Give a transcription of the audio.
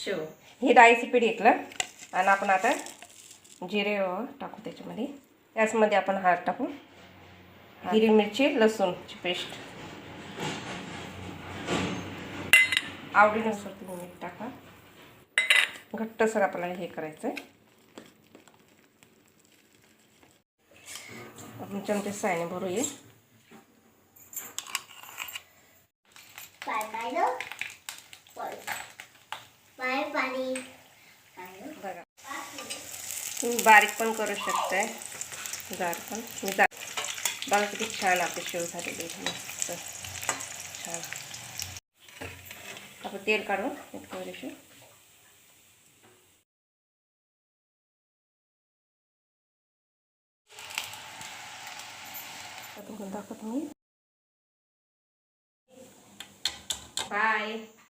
शेव हे डाळीचं पीठ घेतलं आणि आपण आता जिरे टाकू त्याच्यामध्ये. त्याचमध्ये आपण हळद टाकू, हिरवी मिरची लसूणची पेस्ट, आवडीनुसार तुम्ही मीठ टाका. घट्टसर आपल्याला हे करायचं आहे. आपण चमचे सायने भरूया. बघा तुम्ही बारीक पण करू शकताय, जाड पण. मी जाड बघा किती छान आपली शेव झालेली आहे, मस्त छान. आपण तेल काढून एक थोडीशी दाखवतो मी. बाय.